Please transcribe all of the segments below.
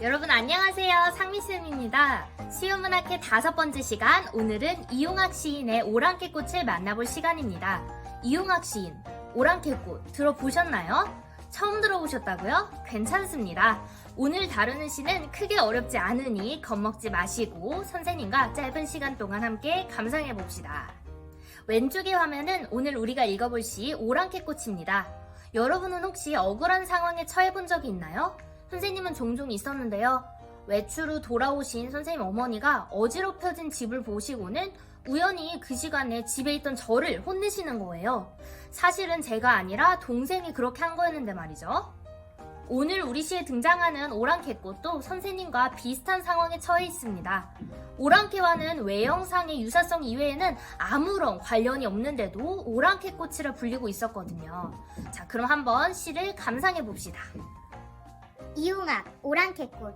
여러분 안녕하세요. 상미쌤입니다. 시우문학회 5번째 시간, 오늘은 이용학 시인의 오랑캐꽃을 만나볼 시간입니다. 이용학 시인, 오랑캐꽃 들어보셨나요? 처음 들어보셨다고요? 괜찮습니다. 오늘 다루는 시는 크게 어렵지 않으니 겁먹지 마시고 선생님과 짧은 시간 동안 함께 감상해봅시다. 왼쪽의 화면은 오늘 우리가 읽어볼 시 오랑캐꽃입니다. 여러분은 혹시 억울한 상황에 처해본 적이 있나요? 선생님은 종종 있었는데요. 외출 후 돌아오신 선생님 어머니가 어지럽혀진 집을 보시고는 우연히 그 시간에 집에 있던 저를 혼내시는 거예요. 사실은 제가 아니라 동생이 그렇게 한 거였는데 말이죠. 오늘 우리 시에 등장하는 오랑캐꽃도 선생님과 비슷한 상황에 처해 있습니다. 오랑캐와는 외형상의 유사성 이외에는 아무런 관련이 없는데도 오랑캐꽃이라 불리고 있었거든요. 자, 그럼 한번 시를 감상해 봅시다. 이용학, 오랑캐꽃.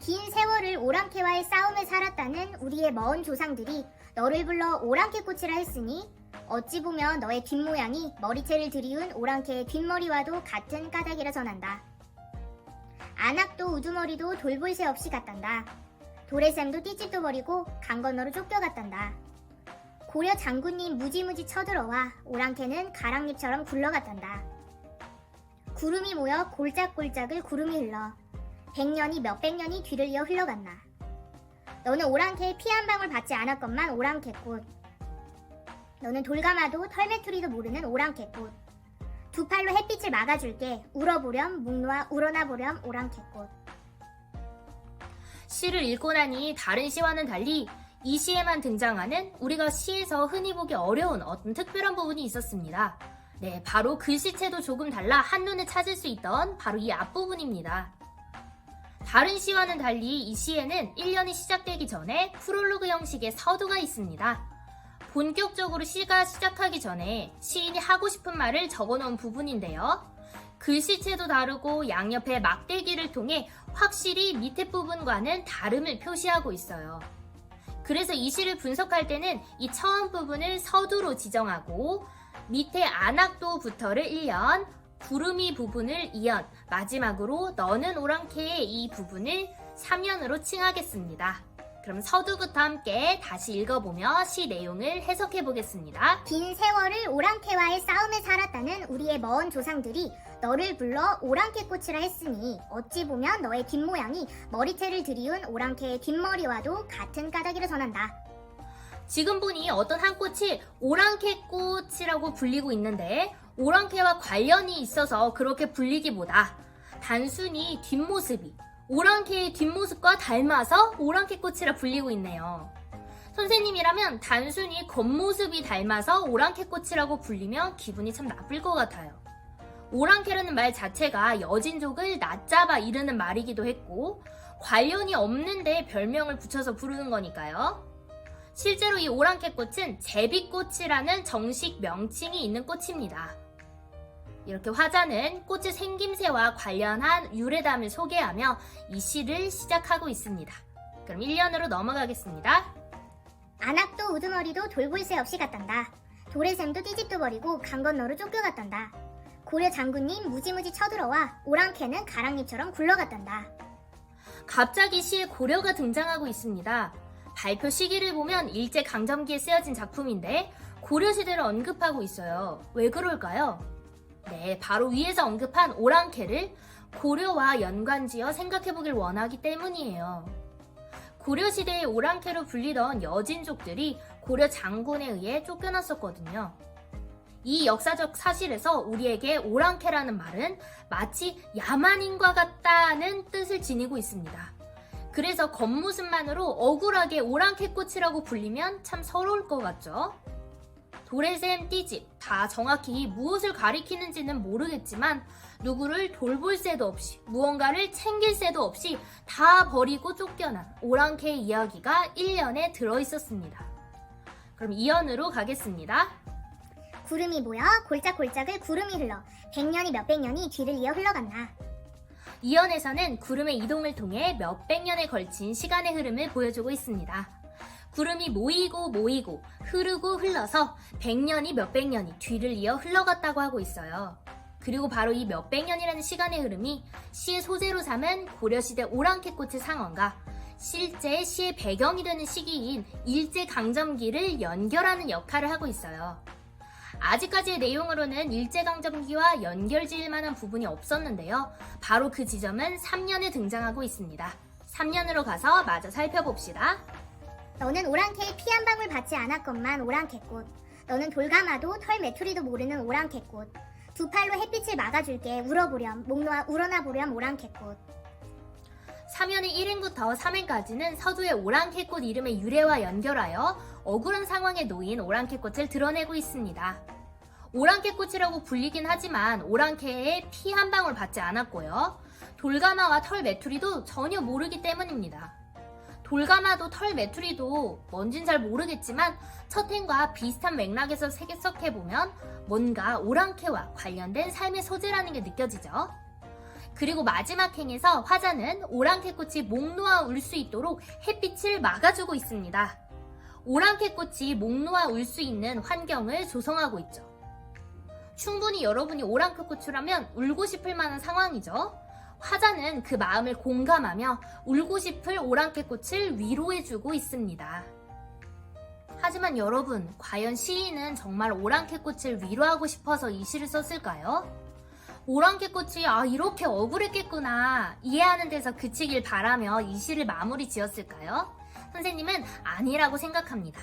긴 세월을 오랑캐와의 싸움에 살았다는 우리의 먼 조상들이 너를 불러 오랑캐꽃이라 했으니 어찌 보면 너의 뒷모양이 머리채를 들이운 오랑캐의 뒷머리와도 같은 까닭이라 전한다. 안악도 우두머리도 돌볼 새 없이 갔단다. 도래샘도 띠집도 버리고 강 건너로 쫓겨갔단다. 고려 장군님 무지무지 쳐들어와 오랑캐는 가랑잎처럼 굴러갔단다. 구름이 모여 골짝골짝을 구름이 흘러 백년이 몇백 년이 뒤를 이어 흘러갔나. 너는 오랑캐의 피 한 방울 받지 않았건만 오랑캐꽃. 너는 돌감아도 털매투리도 모르는 오랑캐꽃. 두 팔로 햇빛을 막아줄게. 울어보렴 목 놓아 우러나보렴 오랑캐꽃. 시를 읽고 나니 다른 시와는 달리 이 시에만 등장하는 우리가 시에서 흔히 보기 어려운 어떤 특별한 부분이 있었습니다. 네, 바로 글씨체도 조금 달라 한눈에 찾을 수 있던 바로 이 앞부분입니다. 다른 시와는 달리 이 시에는 1년이 시작되기 전에 프롤로그 형식의 서두가 있습니다. 본격적으로 시가 시작하기 전에 시인이 하고 싶은 말을 적어놓은 부분인데요. 글씨체도 다르고 양옆에 막대기를 통해 확실히 밑에 부분과는 다름을 표시하고 있어요. 그래서 이 시를 분석할 때는 이 처음 부분을 서두로 지정하고 밑에 안악도부터를 1년, 구름이 부분을 2연, 마지막으로 너는 오랑캐의 이 부분을 3연으로 칭하겠습니다. 그럼 서두부터 함께 다시 읽어보며 시 내용을 해석해 보겠습니다. 긴 세월을 오랑캐와의 싸움에 살았다는 우리의 먼 조상들이 너를 불러 오랑캐꽃이라 했으니 어찌 보면 너의 뒷모양이 머리채를 들이운 오랑캐의 뒷머리와도 같은 까닭이라 전한다. 지금 보니 어떤 한 꽃이 오랑캐꽃이라고 불리고 있는데 오랑캐와 관련이 있어서 그렇게 불리기보다 단순히 뒷모습이 오랑캐의 뒷모습과 닮아서 오랑캐꽃이라 불리고 있네요. 선생님이라면 단순히 겉모습이 닮아서 오랑캐꽃이라고 불리면 기분이 참 나쁠 것 같아요. 오랑캐라는 말 자체가 여진족을 낮잡아 이르는 말이기도 했고 관련이 없는데 별명을 붙여서 부르는 거니까요. 실제로 이 오랑캐꽃은 제비꽃이라는 정식 명칭이 있는 꽃입니다. 이렇게 화자는 꽃의 생김새와 관련한 유래담을 소개하며 이 시를 시작하고 있습니다. 그럼 1년으로 넘어가겠습니다. 안악도 우두머리도 돌볼 새 없이 갔단다. 도래샘도 띠집도 버리고 강 건너로 쫓겨갔단다. 고려 장군님 무지무지 쳐들어와 오랑캐는 가랑잎처럼 굴러갔단다. 갑자기 시에 고려가 등장하고 있습니다. 발표 시기를 보면 일제강점기에 쓰여진 작품인데 고려시대를 언급하고 있어요. 왜 그럴까요? 네, 바로 위에서 언급한 오랑캐를 고려와 연관지어 생각해보길 원하기 때문이에요. 고려시대의 오랑캐로 불리던 여진족들이 고려 장군에 의해 쫓겨났었거든요. 이 역사적 사실에서 우리에게 오랑캐라는 말은 마치 야만인과 같다는 뜻을 지니고 있습니다. 그래서 겉모습만으로 억울하게 오랑캐꽃이라고 불리면 참 서러울 것 같죠? 도래샘, 띠집 다 정확히 무엇을 가리키는지는 모르겠지만 누구를 돌볼 새도 없이 무언가를 챙길 새도 없이 다 버리고 쫓겨난 오랑캐의 이야기가 1년에 들어있었습니다. 그럼 2연으로 가겠습니다. 구름이 모여 골짝골짝을 구름이 흘러 백년이 몇백 년이 뒤를 이어 흘러갔나. 2연에서는 구름의 이동을 통해 몇백 년에 걸친 시간의 흐름을 보여주고 있습니다. 구름이 모이고 흐르고 흘러서 백년이 몇백 년이 뒤를 이어 흘러갔다고 하고 있어요. 그리고 바로 이 몇백 년이라는 시간의 흐름이 시의 소재로 삼은 고려시대 오랑캐꽃의 상황과 실제 시의 배경이 되는 시기인 일제강점기를 연결하는 역할을 하고 있어요. 아직까지의 내용으로는 일제강점기와 연결지을 만한 부분이 없었는데요. 바로 그 지점은 3년에 등장하고 있습니다. 3년으로 가서 마저 살펴봅시다. 너는 오랑캐의 피 한 방울 받지 않았건만 오랑캐꽃. 너는 돌감아도 털 메투리도 모르는 오랑캐꽃. 두 팔로 햇빛을 막아줄게 울어보렴 목 놓아 우러나 보렴 오랑캐꽃. 3년의 1행부터 3행까지는 서두의 오랑캐꽃 이름의 유래와 연결하여 억울한 상황에 놓인 오랑캐꽃을 드러내고 있습니다. 오랑캐꽃이라고 불리긴 하지만 오랑캐의 피 한 방울 받지 않았고요. 돌가마와 털 메투리도 전혀 모르기 때문입니다. 돌가마도 털 메투리도 뭔진 잘 모르겠지만 첫 행과 비슷한 맥락에서 해석해보면 뭔가 오랑캐와 관련된 삶의 소재라는 게 느껴지죠. 그리고 마지막 행에서 화자는 오랑캐꽃이 목 놓아 울 수 있도록 햇빛을 막아주고 있습니다. 오랑캐꽃이 목 놓아 울 수 있는 환경을 조성하고 있죠. 충분히 여러분이 오랑캐꽃이라면 울고 싶을 만한 상황이죠. 화자는 그 마음을 공감하며 울고 싶을 오랑캐꽃을 위로해주고 있습니다. 하지만 여러분, 과연 시인은 정말 오랑캐꽃을 위로하고 싶어서 이 시를 썼을까요? 오랑캐꽃이 이렇게 억울했겠구나 이해하는 데서 그치길 바라며 이 시를 마무리 지었을까요? 선생님은 아니라고 생각합니다.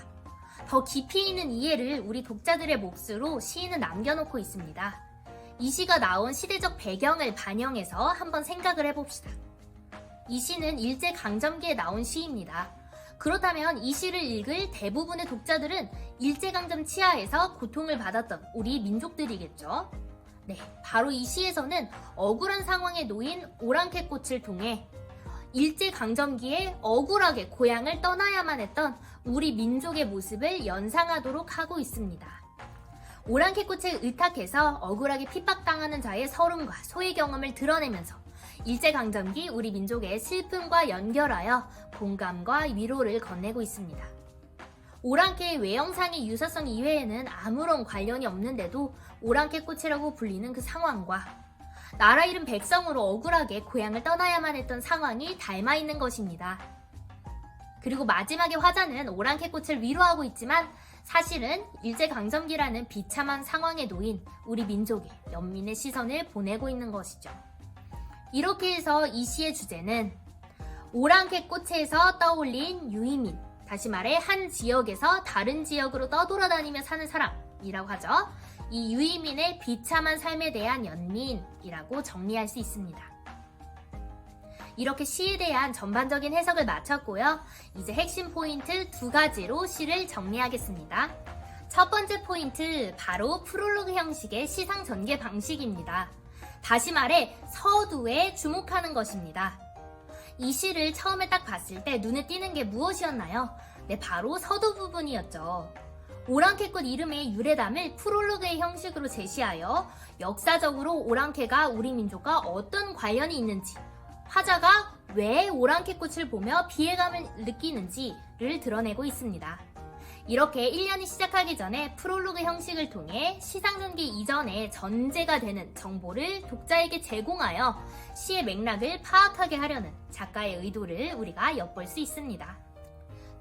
더 깊이 있는 이해를 우리 독자들의 몫으로 시인은 남겨놓고 있습니다. 이 시가 나온 시대적 배경을 반영해서 한번 생각을 해봅시다. 이 시는 일제강점기에 나온 시입니다. 그렇다면 이 시를 읽을 대부분의 독자들은 일제강점 치하에서 고통을 받았던 우리 민족들이겠죠. 네, 바로 이 시에서는 억울한 상황에 놓인 오랑캐꽃을 통해 일제강점기에 억울하게 고향을 떠나야만 했던 우리 민족의 모습을 연상하도록 하고 있습니다. 오랑캐꽃에 의탁해서 억울하게 핍박당하는 자의 서름과 소의 경험을 드러내면서 일제강점기 우리 민족의 슬픔과 연결하여 공감과 위로를 건네고 있습니다. 오랑캐의 외형상의 유사성 이외에는 아무런 관련이 없는데도 오랑캐꽃이라고 불리는 그 상황과 나라 잃은 백성으로 억울하게 고향을 떠나야만 했던 상황이 닮아 있는 것입니다. 그리고 마지막에 화자는 오랑캐꽃을 위로하고 있지만 사실은 일제강점기라는 비참한 상황에 놓인 우리 민족의 연민의 시선을 보내고 있는 것이죠. 이렇게 해서 이 시의 주제는 오랑캐꽃에서 떠올린 유이민, 다시 말해 한 지역에서 다른 지역으로 떠돌아다니며 사는 사람이라고 하죠. 이 유이민의 비참한 삶에 대한 연민이라고 정리할 수 있습니다. 이렇게 시에 대한 전반적인 해석을 마쳤고요. 이제 핵심 포인트 2가지로 시를 정리하겠습니다. 첫 번째 포인트, 바로 프롤로그 형식의 시상 전개 방식입니다. 다시 말해 서두에 주목하는 것입니다. 이 시를 처음에 딱 봤을 때 눈에 띄는 게 무엇이었나요? 네, 바로 서두 부분이었죠. 오랑캐꽃 이름의 유래담을 프롤로그의 형식으로 제시하여 역사적으로 오랑캐가 우리 민족과 어떤 관련이 있는지, 화자가 왜 오랑캐꽃을 보며 비애감을 느끼는지를 드러내고 있습니다. 이렇게 1년이 시작하기 전에 프롤로그 형식을 통해 시상전개 이전에 전제가 되는 정보를 독자에게 제공하여 시의 맥락을 파악하게 하려는 작가의 의도를 우리가 엿볼 수 있습니다.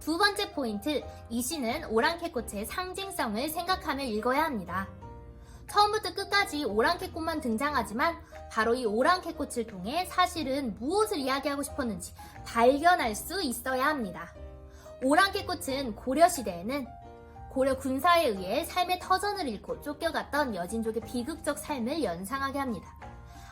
두 번째 포인트, 이 시는 오랑캐꽃의 상징성을 생각하며 읽어야 합니다. 처음부터 끝까지 오랑캐꽃만 등장하지만 바로 이 오랑캐꽃을 통해 사실은 무엇을 이야기하고 싶었는지 발견할 수 있어야 합니다. 오랑캐꽃은 고려시대에는 고려 군사에 의해 삶의 터전을 잃고 쫓겨갔던 여진족의 비극적 삶을 연상하게 합니다.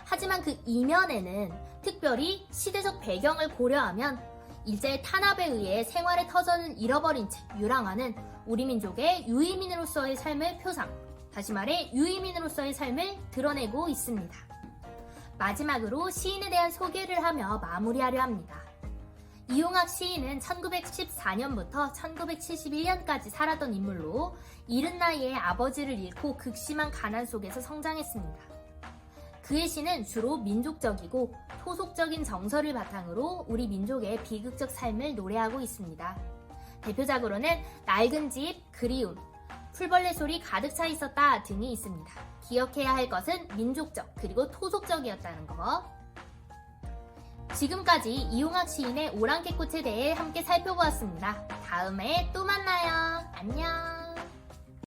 하지만 그 이면에는 특별히 시대적 배경을 고려하면 일제의 탄압에 의해 생활의 터전을 잃어버린 채 유랑하는 우리 민족의 유이민으로서의 삶의 표상, 다시 말해 유이민으로서의 삶을 드러내고 있습니다. 마지막으로 시인에 대한 소개를 하며 마무리하려 합니다. 이용학 시인은 1914년부터 1971년까지 살았던 인물로 이른 나이에 아버지를 잃고 극심한 가난 속에서 성장했습니다. 그의 시는 주로 민족적이고 토속적인 정서를 바탕으로 우리 민족의 비극적 삶을 노래하고 있습니다. 대표작으로는 낡은 집, 그리움, 풀벌레 소리 가득 차 있었다 등이 있습니다. 기억해야 할 것은 민족적 그리고 토속적이었다는 거. 지금까지 이용학 시인의 오랑캐꽃에 대해 함께 살펴보았습니다. 다음에 또 만나요. 안녕.